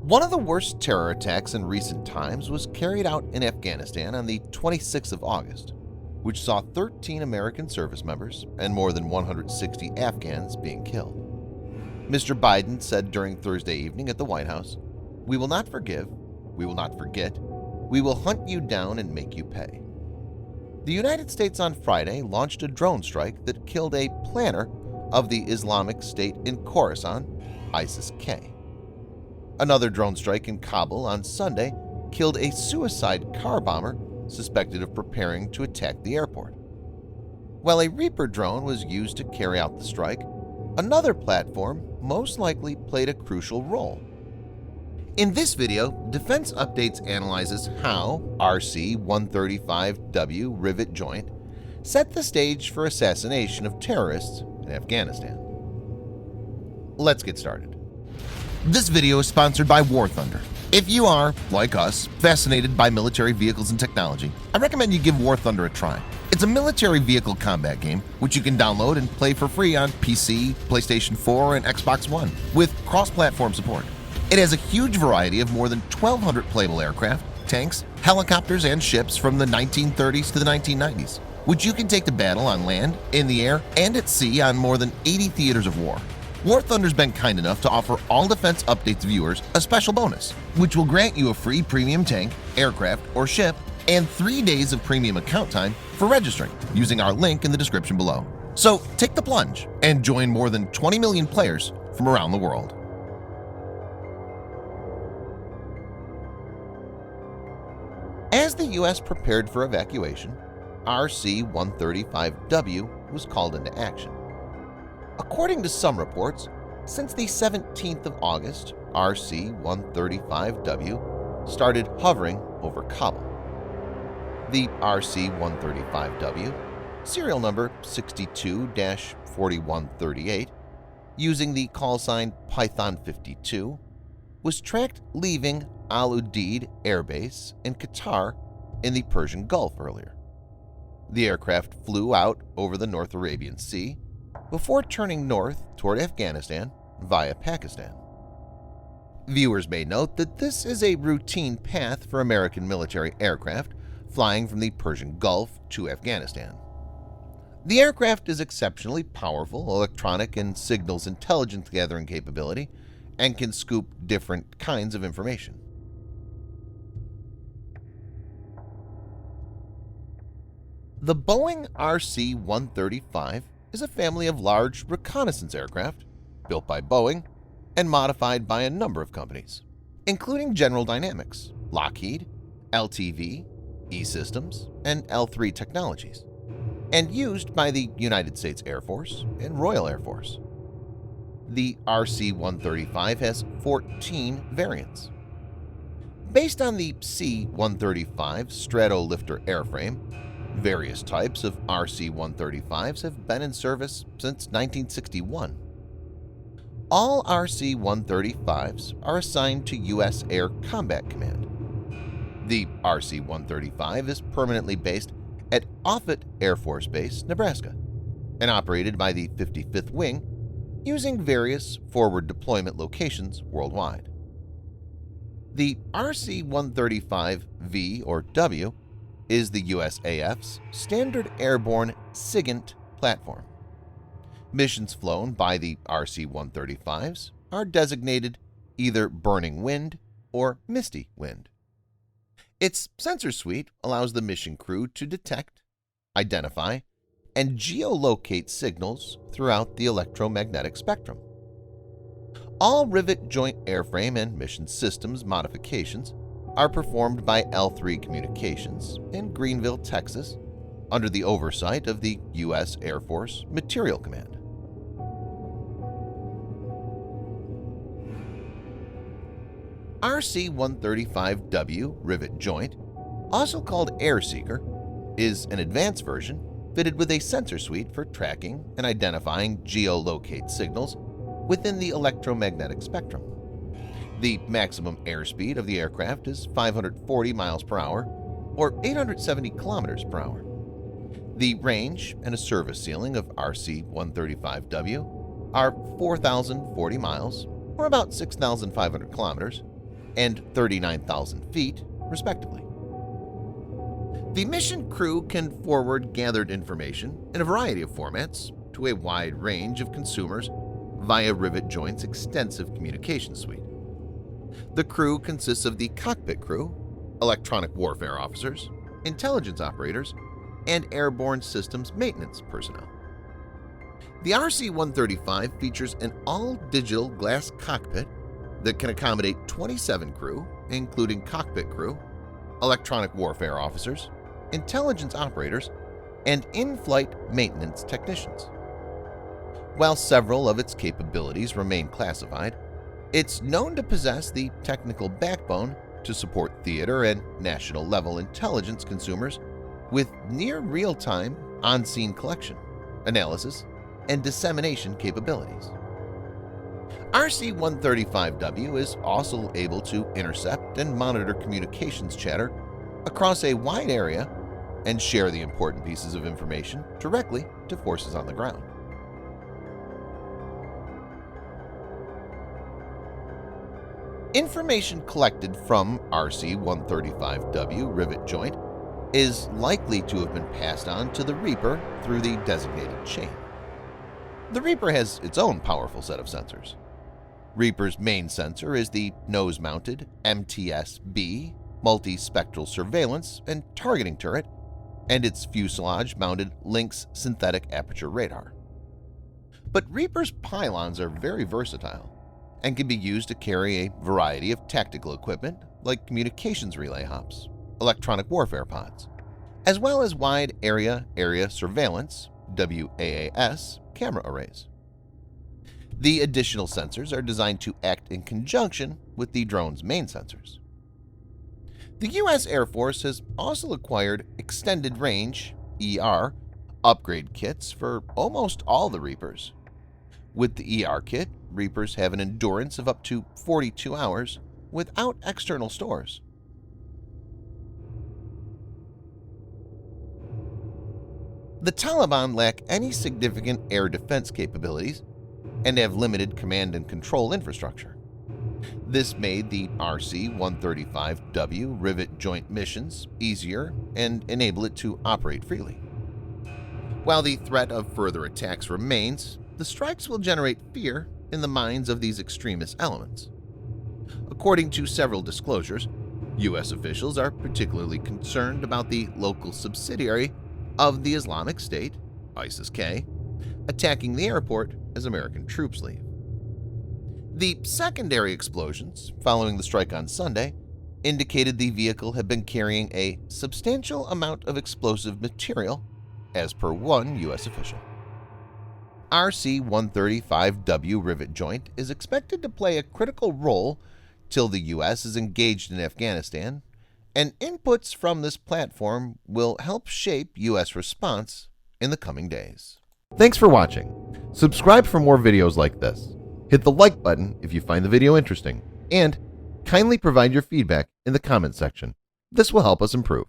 One of the worst terror attacks in recent times was carried out in Afghanistan on the 26th of August, which saw 13 American service members and more than 160 Afghans being killed. Mr. Biden said during Thursday evening at the White House, "We will not forgive, we will not forget, we will hunt you down and make you pay." The United States on Friday launched a drone strike that killed a planner of the Islamic State in Khorasan, ISIS-K. Another drone strike in Kabul on Sunday killed a suicide car bomber suspected of preparing to attack the airport. While a Reaper drone was used to carry out the strike, another platform most likely played a crucial role. In this video, Defense Updates analyzes how RC-135W rivet joint set the stage for assassination of terrorists in Afghanistan. Let's get started. This video is sponsored by War Thunder. If you are, like us, fascinated by military vehicles and technology, I recommend you give War Thunder a try. It's a military vehicle combat game which you can download and play for free on PC, PlayStation 4, and Xbox One with cross-platform support. It has a huge variety of more than 1,200 playable aircraft, tanks, helicopters, and ships from the 1930s to the 1990s, which you can take to battle on land, in the air, and at sea on more than 80 theaters of war. War Thunder's been kind enough to offer all Defense Updates viewers a special bonus, which will grant you a free premium tank, aircraft, or ship, and 3 days of premium account time for registering using our link in the description below. So take the plunge and join more than 20 million players from around the world. As the U.S. prepared for evacuation, RC-135W was called into action. According to some reports, since the 17th of August, RC-135W started hovering over Kabul. The RC-135W, serial number 62-4138, using the call sign Python 52, was tracked leaving Al Udeid Air Base in Qatar in the Persian Gulf earlier. The aircraft flew out over the North Arabian Sea before turning north toward Afghanistan via Pakistan. Viewers may note that this is a routine path for American military aircraft flying from the Persian Gulf to Afghanistan. The aircraft is exceptionally powerful electronic and signals intelligence gathering capability and can scoop different kinds of information. The Boeing RC-135 is a family of large reconnaissance aircraft built by Boeing and modified by a number of companies, including General Dynamics, Lockheed, LTV, E-Systems, and L3 Technologies, and used by the United States Air Force and Royal Air Force. The RC-135 has 14 variants. Based on the C-135 Stratolifter airframe, various types of RC-135s have been in service since 1961. All RC-135s are assigned to U.S. Air Combat Command. The RC-135 is permanently based at Offutt Air Force Base, Nebraska, and operated by the 55th Wing using various forward deployment locations worldwide. The RC-135V or W is the USAF's standard airborne SIGINT platform. Missions flown by the RC-135s are designated either Burning Wind or Misty Wind. Its sensor suite allows the mission crew to detect, identify, and geolocate signals throughout the electromagnetic spectrum. All rivet joint airframe and mission systems modifications are performed by L3 Communications in Greenville, Texas, under the oversight of the U.S. Air Force Materiel Command. RC-135W rivet joint, also called AirSeeker, is an advanced version fitted with a sensor suite for tracking and identifying geolocate signals within the electromagnetic spectrum. The maximum airspeed of the aircraft is 540 miles per hour or 870 kilometers per hour. The range and a service ceiling of RC-135W are 4,040 miles or about 6,500 kilometers, and 39,000 feet, respectively. The mission crew can forward gathered information in a variety of formats to a wide range of consumers via Rivet Joint's extensive communication suite. The crew consists of the cockpit crew, electronic warfare officers, intelligence operators, and airborne systems maintenance personnel. The RC-135 features an all-digital glass cockpit that can accommodate 27 crew, including cockpit crew, electronic warfare officers, intelligence operators, and in-flight maintenance technicians. While several of its capabilities remain classified, it's known to possess the technical backbone to support theater and national-level intelligence consumers with near real-time on-scene collection, analysis, and dissemination capabilities. RC-135W is also able to intercept and monitor communications chatter across a wide area and share the important pieces of information directly to forces on the ground. Information collected from RC-135W Rivet Joint is likely to have been passed on to the Reaper through the designated chain. The Reaper has its own powerful set of sensors. Reaper's main sensor is the nose-mounted MTS-B multispectral surveillance and targeting turret and its fuselage-mounted Lynx synthetic aperture radar. But Reaper's pylons are very versatile and can be used to carry a variety of tactical equipment like communications relay hops, electronic warfare pods, as well as wide area surveillance WAAS camera arrays. The additional sensors are designed to act in conjunction with the drone's main sensors. The U.S. Air Force has also acquired extended range ER upgrade kits for almost all the Reapers. With the ER kit, Reapers have an endurance of up to 42 hours without external stores. The Taliban lack any significant air defense capabilities and have limited command and control infrastructure. This made the RC-135W Rivet Joint missions easier and enable it to operate freely. While the threat of further attacks remains, the strikes will generate fear in the minds of these extremist elements. According to several disclosures, U.S. officials are particularly concerned about the local subsidiary of the Islamic State, ISIS-K, attacking the airport as American troops leave. The secondary explosions following the strike on Sunday indicated the vehicle had been carrying a substantial amount of explosive material, as per one U.S. official. RC-135W Rivet Joint is expected to play a critical role till the U.S. is engaged in Afghanistan, and inputs from this platform will help shape U.S. response in the coming days. Thanks for watching. Subscribe for more videos like this. Hit the like button if you find the video interesting, and kindly provide your feedback in the comment section. This will help us improve.